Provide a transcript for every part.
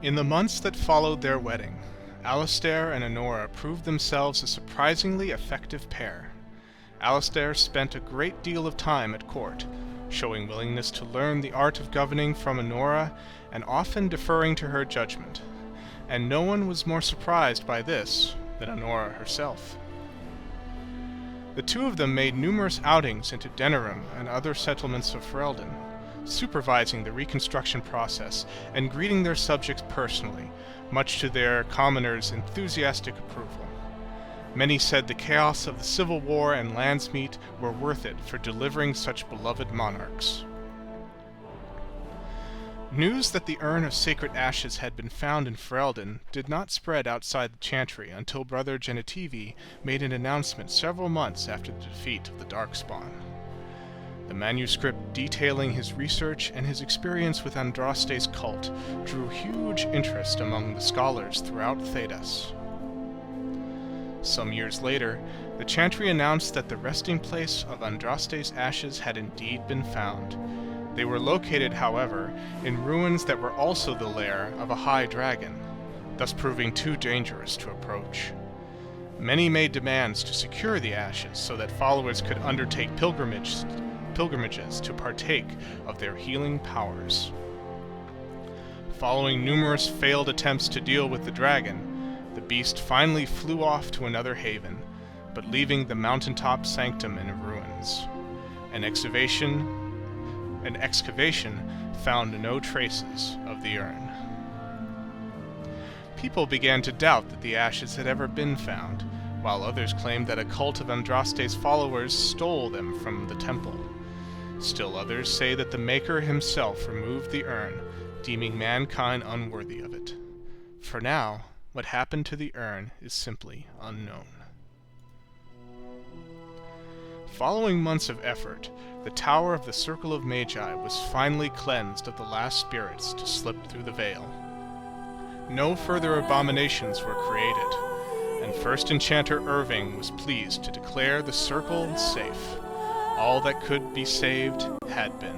In the months that followed their wedding, Alistair and Honora proved themselves a surprisingly effective pair. Alistair spent a great deal of time at court, showing willingness to learn the art of governing from Honora and often deferring to her judgment, and no one was more surprised by this than Honora herself. The two of them made numerous outings into Denerim and other settlements of Ferelden, supervising the reconstruction process and greeting their subjects personally, much to their commoners' enthusiastic approval. Many said the chaos of the Civil War and Landsmeet were worth it for delivering such beloved monarchs. News that the urn of sacred ashes had been found in Ferelden did not spread outside the Chantry until Brother Genitivi made an announcement several months after the defeat of the Darkspawn. The manuscript detailing his research and his experience with Andraste's cult drew huge interest among the scholars throughout Thedas. Some years later, the Chantry announced that the resting place of Andraste's ashes had indeed been found. They were located, however, in ruins that were also the lair of a high dragon, thus proving too dangerous to approach. Many made demands to secure the ashes so that followers could undertake pilgrimages to partake of their healing powers. Following numerous failed attempts to deal with the dragon, the beast finally flew off to another haven, but leaving the mountaintop sanctum in ruins. An excavation found no traces of the urn. People began to doubt that the ashes had ever been found, while others claimed that a cult of Andraste's followers stole them from the temple. Still others say that the Maker himself removed the urn, deeming mankind unworthy of it. For now, what happened to the urn is simply unknown. Following months of effort, the Tower of the Circle of Magi was finally cleansed of the last spirits to slip through the veil. No further abominations were created, and First Enchanter Irving was pleased to declare the circle safe. All that could be saved had been.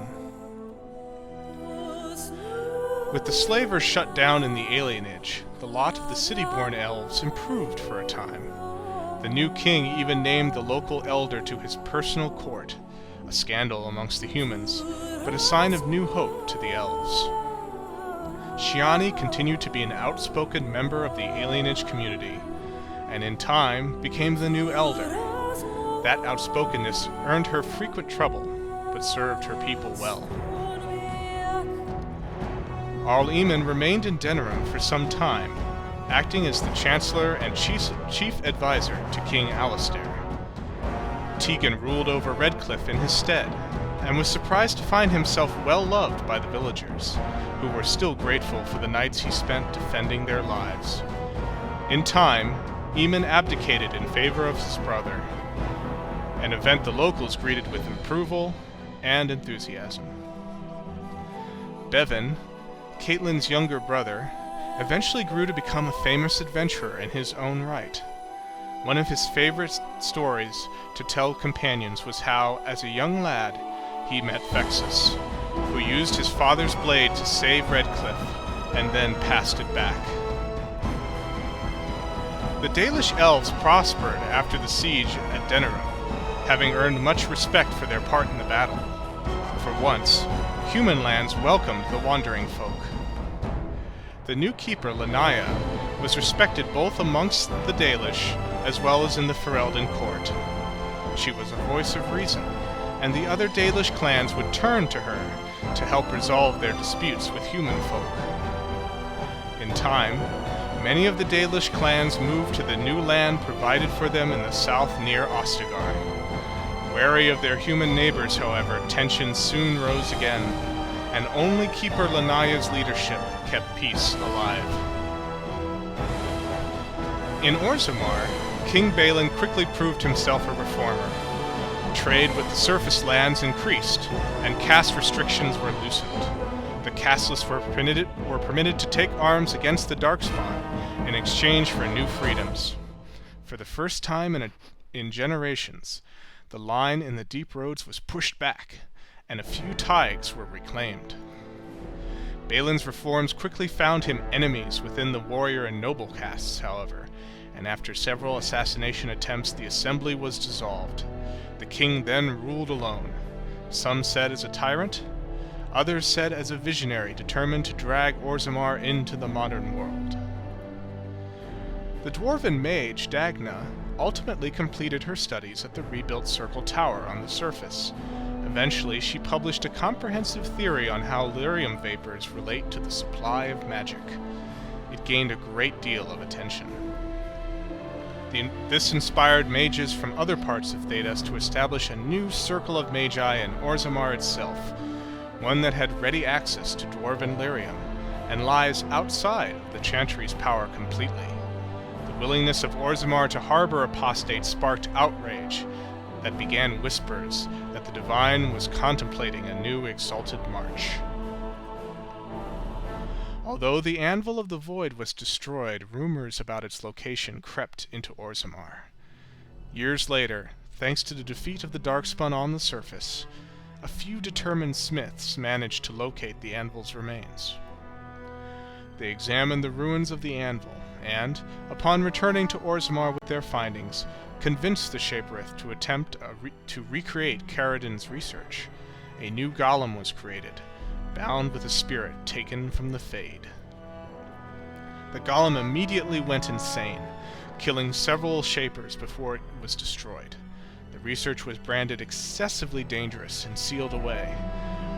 With the slavers shut down in the alienage, the lot of the city-born elves improved for a time. The new king even named the local elder to his personal court, a scandal amongst the humans, but a sign of new hope to the elves. Shiani continued to be an outspoken member of the alienage community, and in time became the new elder. That outspokenness earned her frequent trouble, but served her people well. Arl Eamon remained in Denerim for some time, acting as the Chancellor and Chief Advisor to King Alistair. Tegan ruled over Redcliffe in his stead, and was surprised to find himself well loved by the villagers, who were still grateful for the nights he spent defending their lives. In time, Eamon abdicated in favor of his brother, an event the locals greeted with approval and enthusiasm. Bevan, Caitlyn's younger brother, eventually grew to become a famous adventurer in his own right. One of his favorite stories to tell companions was how, as a young lad, he met Vexus, who used his father's blade to save Redcliffe, and then passed it back. The Dalish elves prospered after the siege at Denerim, having earned much respect for their part in the battle. For once, human lands welcomed the wandering folk. The new keeper, Lanaya, was respected both amongst the Dalish as well as in the Ferelden court. She was a voice of reason, and the other Dalish clans would turn to her to help resolve their disputes with human folk. In time, many of the Dalish clans moved to the new land provided for them in the south near Ostagar. Wary of their human neighbors, however, tensions soon rose again, and only Keeper Lanaya's leadership kept peace alive. In Orzammar, King Balin quickly proved himself a reformer. Trade with the surface lands increased, and caste restrictions were loosened. The casteless were permitted to take arms against the Darkspawn in exchange for new freedoms. For the first time in generations, the line in the deep roads was pushed back, and a few taigs were reclaimed. Balin's reforms quickly found him enemies within the warrior and noble castes, however, and after several assassination attempts the assembly was dissolved. The king then ruled alone. Some said as a tyrant, others said as a visionary determined to drag Orzammar into the modern world. The dwarven mage, Dagna, ultimately completed her studies at the rebuilt Circle Tower on the surface. Eventually, she published a comprehensive theory on how lyrium vapors relate to the supply of magic. It gained a great deal of attention. This inspired mages from other parts of Thedas to establish a new Circle of Magi in Orzammar itself, one that had ready access to dwarven lyrium, and lies outside of the Chantry's power completely. The willingness of Orzammar to harbor apostates sparked outrage that began whispers that the Divine was contemplating a new exalted march. Although the Anvil of the Void was destroyed, rumors about its location crept into Orzammar. Years later, thanks to the defeat of the Darkspawn on the surface, a few determined smiths managed to locate the Anvil's remains. They examined the ruins of the Anvil, and, upon returning to Orzammar with their findings, convinced the Shaperith to attempt to recreate Caridin's research. A new golem was created, bound with a spirit taken from the Fade. The golem immediately went insane, killing several Shapers before it was destroyed. The research was branded excessively dangerous and sealed away.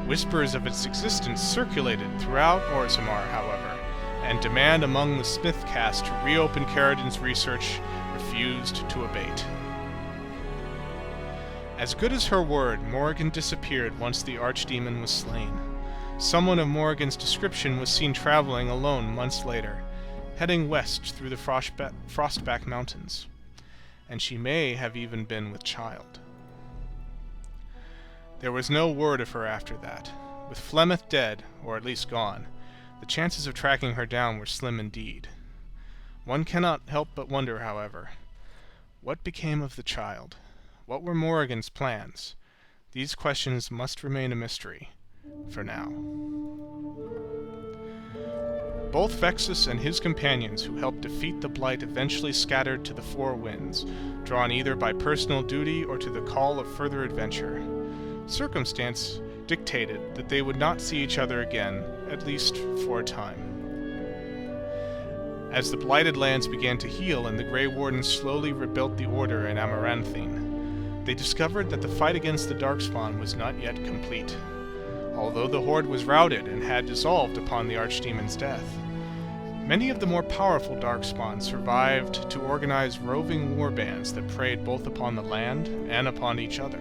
Whispers of its existence circulated throughout Orzammar, however, and demand among the Smith caste to reopen Caridin's research refused to abate. As good as her word, Morrigan disappeared once the archdemon was slain. Someone of Morrigan's description was seen traveling alone months later, heading west through the Frostback Mountains, and she may have even been with child. There was no word of her after that. With Flemeth dead, or at least gone, the chances of tracking her down were slim indeed. One cannot help but wonder, however, what became of the child? What were Morrigan's plans? These questions must remain a mystery, for now. Both Vexus and his companions who helped defeat the Blight eventually scattered to the four winds, drawn either by personal duty or to the call of further adventure. Circumstance dictated that they would not see each other again, at least for a time. As the Blighted Lands began to heal and the Grey Wardens slowly rebuilt the Order in Amaranthine, they discovered that the fight against the Darkspawn was not yet complete. Although the Horde was routed and had dissolved upon the Archdemon's death, many of the more powerful Darkspawn survived to organize roving warbands that preyed both upon the land and upon each other.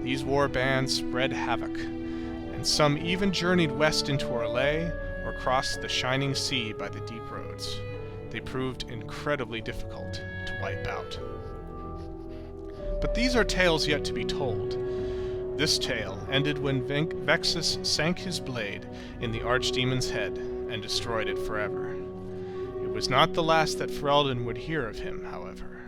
These warbands spread havoc, and some even journeyed west into Orlais or crossed the shining sea by the deep roads. They proved incredibly difficult to wipe out. But these are tales yet to be told. This tale ended when Vexus sank his blade in the Archdemon's head and destroyed it forever. It was not the last that Ferelden would hear of him, however.